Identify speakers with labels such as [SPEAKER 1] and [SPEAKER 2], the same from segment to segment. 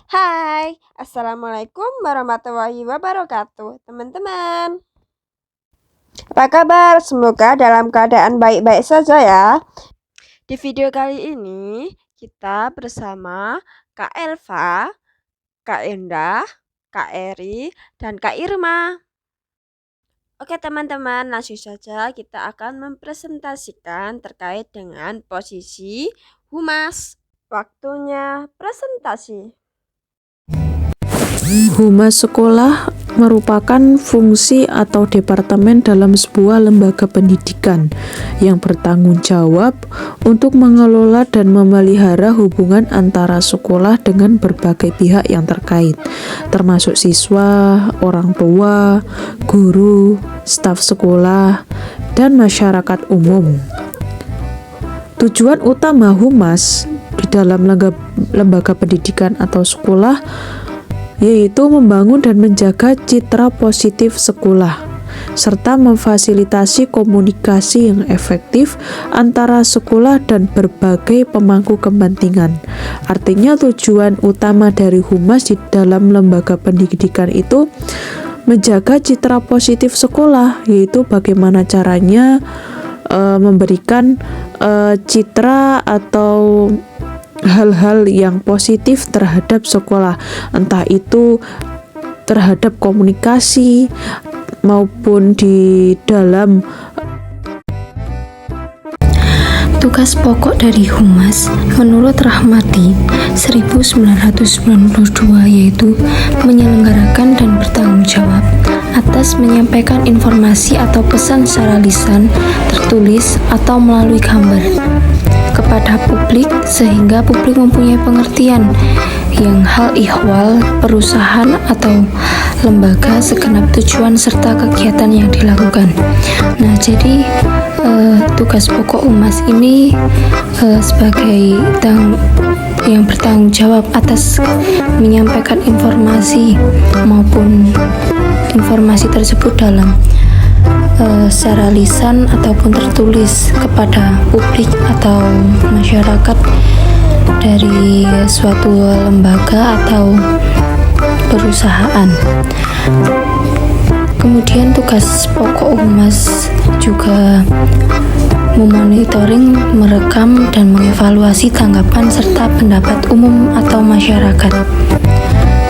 [SPEAKER 1] Hai, Assalamualaikum warahmatullahi wabarakatuh, teman-teman. Apa kabar? Semoga dalam keadaan baik-baik saja ya. Di video kali ini, kita bersama Kak Elva, Kak Endah, Kak Eri, dan Kak Irma. Oke teman-teman, langsung saja kita akan mempresentasikan terkait dengan posisi humas. Waktunya presentasi.
[SPEAKER 2] Humas sekolah merupakan fungsi atau departemen dalam sebuah lembaga pendidikan yang bertanggung jawab untuk mengelola dan memelihara hubungan antara sekolah dengan berbagai pihak yang terkait, termasuk siswa, orang tua, guru, staf sekolah, dan masyarakat umum. Tujuan utama humas di dalam lembaga pendidikan atau sekolah yaitu membangun dan menjaga citra positif sekolah, serta memfasilitasi komunikasi yang efektif antara sekolah dan berbagai pemangku kepentingan. Artinya tujuan utama dari humas di dalam lembaga pendidikan itu menjaga citra positif sekolah, yaitu bagaimana caranya memberikan citra atau hal-hal yang positif terhadap sekolah, entah itu terhadap komunikasi maupun di dalam.
[SPEAKER 3] Tugas pokok dari humas menurut Rahmati 1992 yaitu menyelenggarakan dan bertanggung jawab atas menyampaikan informasi atau pesan secara lisan, tertulis, atau melalui gambar kepada publik sehingga publik mempunyai pengertian yang hal ihwal perusahaan atau lembaga segenap tujuan serta kegiatan yang dilakukan. Nah, jadi tugas pokok humas ini sebagai yang bertanggung jawab atas menyampaikan informasi maupun informasi tersebut dalam secara lisan ataupun tertulis kepada publik atau masyarakat dari suatu lembaga atau perusahaan. Kemudian tugas pokok humas juga memonitoring, merekam, dan mengevaluasi tanggapan serta pendapat umum atau masyarakat.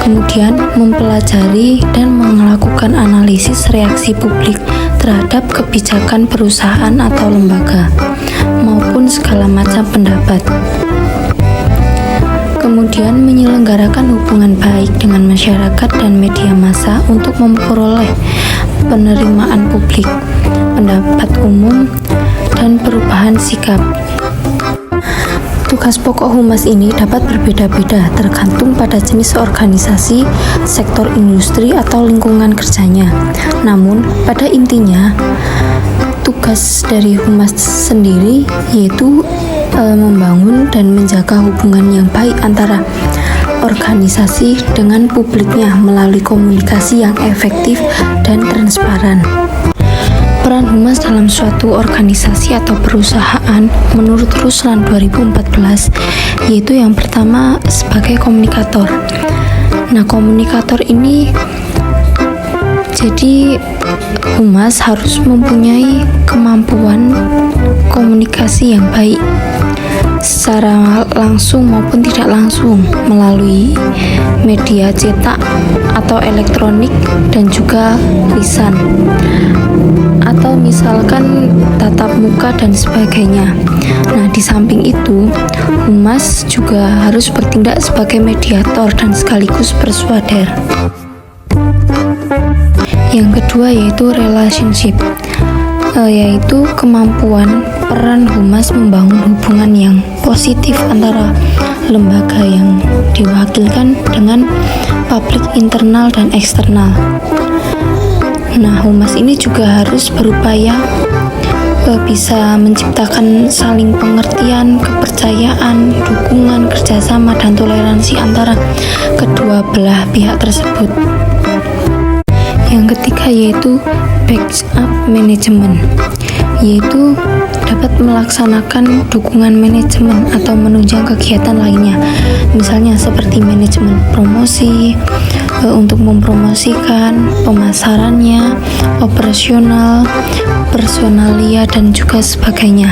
[SPEAKER 3] Kemudian mempelajari dan melakukan analisis reaksi publik terhadap kebijakan perusahaan atau lembaga maupun segala macam pendapat. Kemudian menyelenggarakan hubungan baik dengan masyarakat dan media massa untuk memperoleh penerimaan publik, pendapat umum, dan perubahan sikap. Tugas pokok humas ini dapat berbeda-beda tergantung pada jenis organisasi, sektor industri, atau lingkungan kerjanya. Namun, pada intinya, tugas dari humas sendiri yaitu membangun dan menjaga hubungan yang baik antara organisasi dengan publiknya melalui komunikasi yang efektif dan transparan. Peran humas dalam suatu organisasi atau perusahaan menurut Ruslan 2014 yaitu yang pertama sebagai komunikator. Nah, komunikator ini jadi humas harus mempunyai kemampuan komunikasi yang baik secara langsung maupun tidak langsung melalui media cetak atau elektronik dan juga lisan, atau misalkan tatap muka dan sebagainya. Nah, di samping itu, humas juga harus bertindak sebagai mediator dan sekaligus persuader. Yang kedua yaitu relationship, yaitu kemampuan peran humas membangun hubungan yang positif antara lembaga yang diwakilkan dengan publik internal dan eksternal. Nah, humas ini juga harus berupaya bisa menciptakan saling pengertian, kepercayaan, dukungan, kerjasama, dan toleransi antara kedua belah pihak tersebut. Yang ketiga yaitu backup management, yaitu dapat melaksanakan dukungan manajemen atau menunjang kegiatan lainnya, misalnya seperti manajemen promosi, untuk mempromosikan pemasarannya, operasional, personalia, dan juga sebagainya.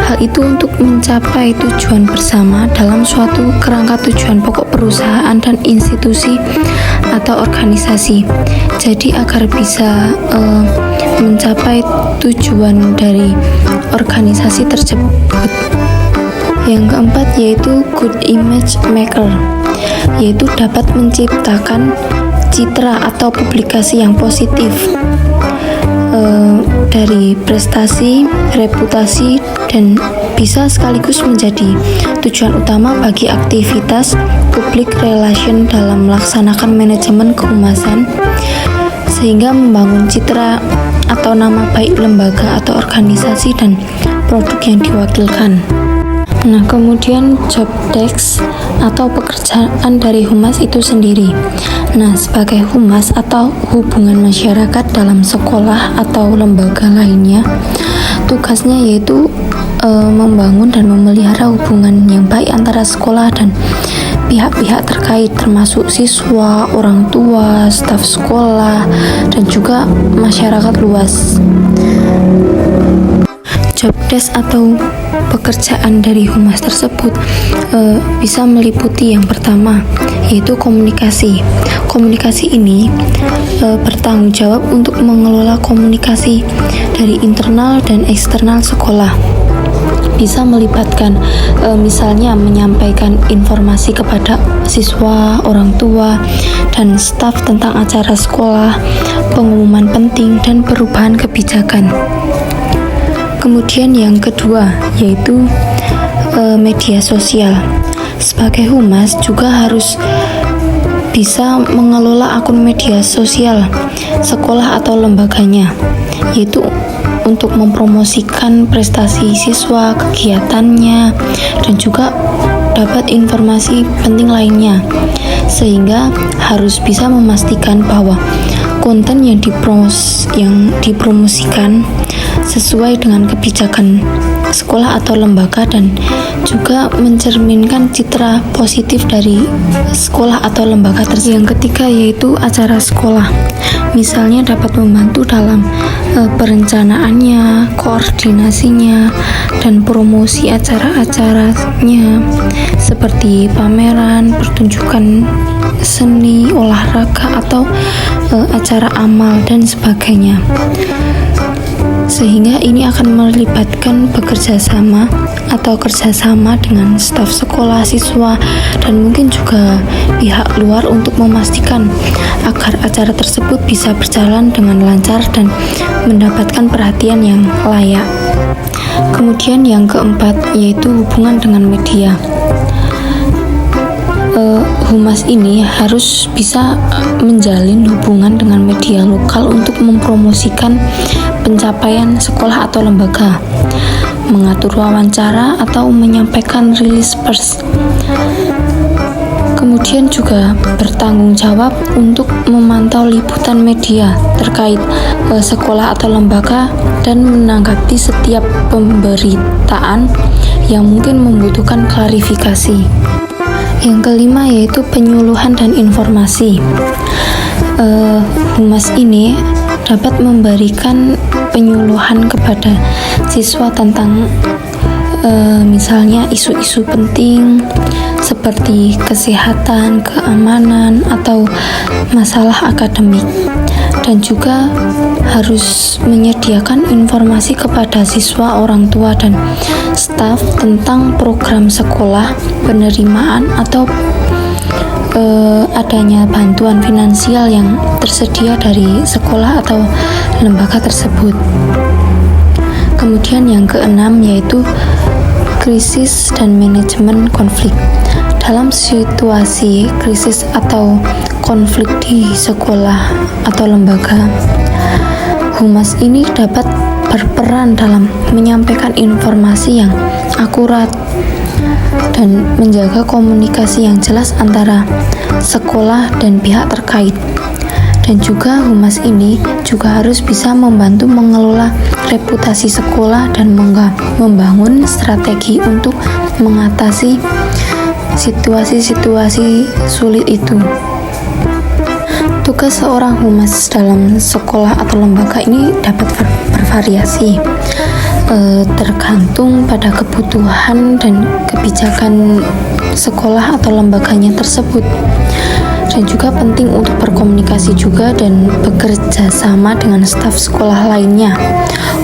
[SPEAKER 3] Hal itu untuk mencapai tujuan bersama dalam suatu kerangka tujuan pokok perusahaan dan institusi atau organisasi. Jadi agar bisa mencapai tujuan dari organisasi tersebut. Yang keempat yaitu good image maker, yaitu dapat menciptakan citra atau publikasi yang positif dari prestasi, reputasi, dan bisa sekaligus menjadi tujuan utama bagi aktivitas public relation dalam melaksanakan manajemen kehumasan, sehingga membangun citra atau nama baik lembaga atau organisasi dan produk yang diwakilkan. Nah, kemudian job desk atau pekerjaan dari humas itu sendiri. Nah, sebagai humas atau hubungan masyarakat dalam sekolah atau lembaga lainnya, tugasnya yaitu membangun dan memelihara hubungan yang baik antara sekolah dan pihak-pihak terkait, termasuk siswa, orang tua, staf sekolah, dan juga masyarakat luas. Job desk atau pekerjaan dari humas tersebut bisa meliputi yang pertama, yaitu komunikasi. Komunikasi ini bertanggung jawab untuk mengelola komunikasi dari internal dan eksternal sekolah. Bisa melibatkan misalnya menyampaikan informasi kepada siswa, orang tua, dan staf tentang acara sekolah, pengumuman penting, dan perubahan kebijakan. Kemudian yang kedua yaitu media sosial. Sebagai humas juga harus bisa mengelola akun media sosial sekolah atau lembaganya, yaitu untuk mempromosikan prestasi siswa, kegiatannya, dan juga dapat informasi penting lainnya, sehingga harus bisa memastikan bahwa konten yang dipromosikan sesuai dengan kebijakan sekolah atau lembaga dan juga mencerminkan citra positif dari sekolah atau lembaga tersebut. Yang ketiga yaitu acara sekolah. Misalnya dapat membantu dalam perencanaannya, koordinasinya, dan promosi acara-acaranya seperti pameran, pertunjukan seni, olahraga, atau acara amal dan sebagainya. Sehingga ini akan melibatkan bekerja sama atau kerjasama dengan staf sekolah, siswa, dan mungkin juga pihak luar untuk memastikan agar acara tersebut bisa berjalan dengan lancar dan mendapatkan perhatian yang layak. Kemudian yang keempat yaitu hubungan dengan media. Humas ini harus bisa menjalin hubungan dengan media lokal untuk mempromosikan pencapaian sekolah atau lembaga, mengatur wawancara atau menyampaikan rilis pers. Kemudian juga bertanggung jawab untuk memantau liputan media terkait sekolah atau lembaga dan menanggapi setiap pemberitaan yang mungkin membutuhkan klarifikasi. Yang kelima yaitu penyuluhan dan informasi. Humas ini dapat memberikan penyuluhan kepada siswa tentang misalnya isu-isu penting seperti kesehatan, keamanan, atau masalah akademik, dan juga harus menyediakan informasi kepada siswa, orang tua, dan staf tentang program sekolah, penerimaan, atau adanya bantuan finansial yang tersedia dari sekolah atau lembaga tersebut. Kemudian yang keenam yaitu krisis dan manajemen konflik. Dalam situasi krisis atau konflik di sekolah atau lembaga, humas ini dapat berperan dalam menyampaikan informasi yang akurat dan menjaga komunikasi yang jelas antara sekolah dan pihak terkait. Dan juga humas ini juga harus bisa membantu mengelola reputasi sekolah dan membangun strategi untuk mengatasi situasi-situasi sulit itu. Tugas seorang humas dalam sekolah atau lembaga ini dapat bervariasi, tergantung pada kebutuhan dan kebijakan sekolah atau lembaganya tersebut. Dan juga penting untuk berkomunikasi juga dan bekerja sama dengan staf sekolah lainnya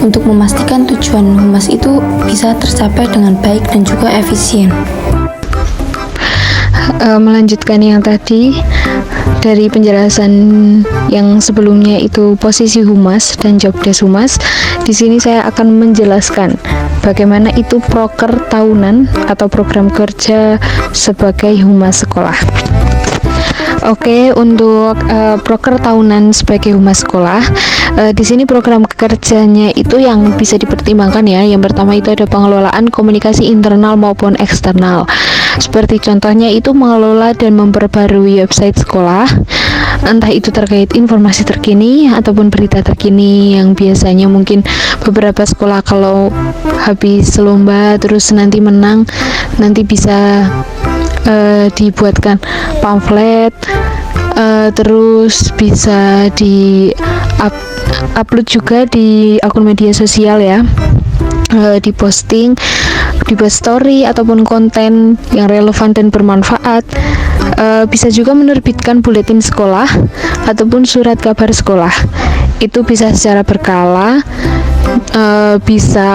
[SPEAKER 3] untuk memastikan tujuan humas itu bisa tercapai dengan baik dan juga efisien.
[SPEAKER 4] Melanjutkan yang tadi dari penjelasan yang sebelumnya itu posisi humas dan job desk humas, di sini saya akan menjelaskan bagaimana itu proker tahunan atau program kerja sebagai humas sekolah. Oke, untuk proker tahunan sebagai humas sekolah, di sini program kerjanya itu yang bisa dipertimbangkan ya. Yang pertama itu ada pengelolaan komunikasi internal maupun eksternal. Seperti contohnya itu mengelola dan memperbarui website sekolah, entah itu terkait informasi terkini ataupun berita terkini yang biasanya mungkin beberapa sekolah kalau habis lomba terus nanti menang, nanti bisa dibuatkan pamflet, terus bisa upload juga di akun media sosial ya, diposting, dibuat story ataupun konten yang relevan dan bermanfaat. Bisa juga menerbitkan buletin sekolah ataupun surat kabar sekolah. Itu bisa secara berkala, bisa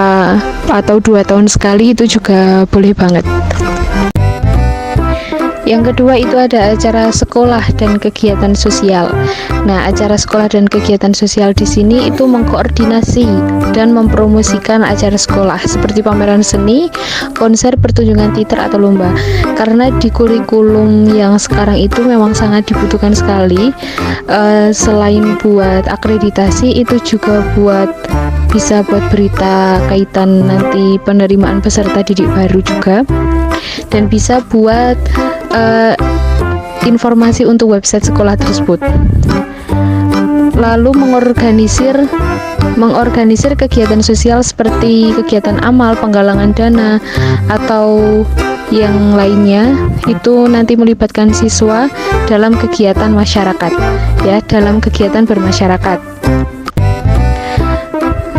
[SPEAKER 4] atau 2 tahun sekali, itu juga boleh banget. Yang kedua itu ada acara sekolah dan kegiatan sosial. Nah, acara sekolah dan kegiatan sosial di sini itu mengkoordinasi dan mempromosikan acara sekolah seperti pameran seni, konser, pertunjukan teater atau lomba. Karena di kurikulum yang sekarang itu memang sangat dibutuhkan sekali. Selain buat akreditasi, itu juga bisa buat berita kaitan nanti penerimaan peserta didik baru juga, dan bisa buat informasi untuk website sekolah tersebut. Lalu mengorganisir kegiatan sosial seperti kegiatan amal, penggalangan dana, atau yang lainnya, itu nanti melibatkan siswa dalam kegiatan masyarakat ya, dalam kegiatan bermasyarakat.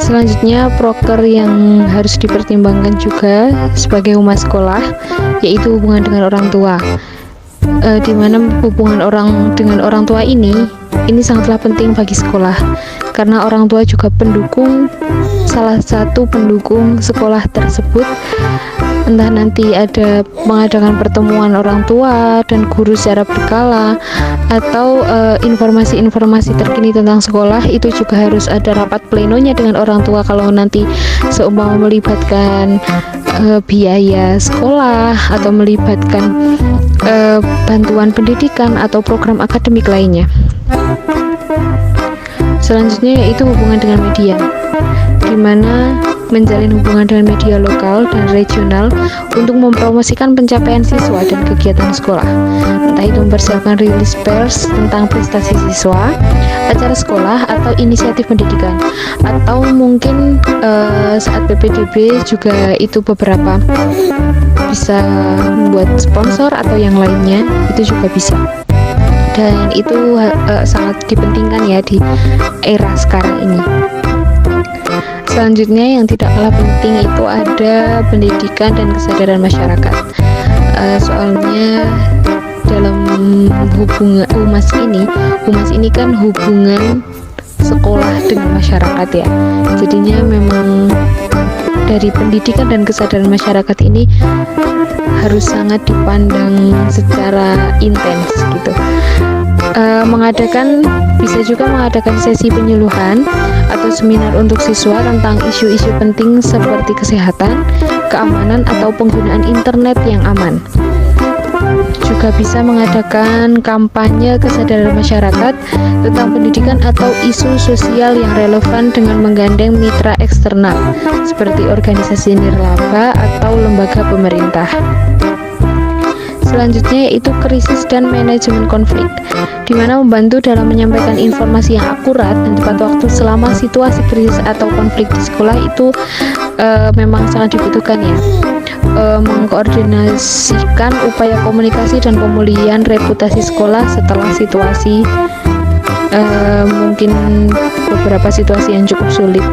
[SPEAKER 4] Selanjutnya, proker yang harus dipertimbangkan juga sebagai humas sekolah yaitu hubungan dengan orang tua, di mana hubungan dengan orang tua ini sangatlah penting bagi sekolah, karena orang tua juga salah satu pendukung sekolah tersebut. Entah nanti ada mengadakan pertemuan orang tua dan guru secara berkala, atau informasi-informasi terkini tentang sekolah, itu juga harus ada rapat plenonya dengan orang tua kalau nanti seumpama melibatkan biaya sekolah atau melibatkan bantuan pendidikan atau program akademik lainnya. Selanjutnya yaitu hubungan dengan media, di mana menjalin hubungan dengan media lokal dan regional untuk mempromosikan pencapaian siswa dan kegiatan sekolah, entah itu mempersiapkan rilis pers tentang prestasi siswa, acara sekolah, atau inisiatif pendidikan, atau mungkin saat PPDB juga itu beberapa bisa membuat sponsor atau yang lainnya, itu juga bisa. Dan itu sangat dipentingkan ya di era sekarang ini. Selanjutnya yang tidak kalah penting itu ada pendidikan dan kesadaran masyarakat. Soalnya dalam hubungan humas ini kan hubungan sekolah dengan masyarakat ya. Jadinya memang dari pendidikan dan kesadaran masyarakat ini harus sangat dipandang secara intens gitu. Bisa juga mengadakan sesi penyuluhan atau seminar untuk siswa tentang isu-isu penting seperti kesehatan, keamanan, atau penggunaan internet yang aman. Juga bisa mengadakan kampanye kesadaran masyarakat tentang pendidikan atau isu sosial yang relevan dengan menggandeng mitra eksternal seperti organisasi nirlaba atau lembaga pemerintah. selanjutnya yaitu krisis dan manajemen konflik, di mana membantu dalam menyampaikan informasi yang akurat dan tepat waktu selama situasi krisis atau konflik di sekolah itu memang sangat dibutuhkan ya. Mengkoordinasikan upaya komunikasi dan pemulihan reputasi sekolah setelah situasi mungkin beberapa situasi yang cukup sulit.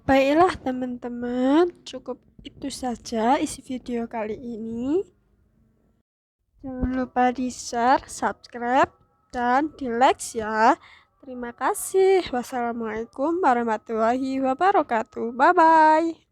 [SPEAKER 1] Baiklah teman-teman, cukup itu saja isi video kali ini. Jangan lupa di-share, subscribe, dan di-like ya. Terima kasih. Wassalamualaikum warahmatullahi wabarakatuh. Bye-bye.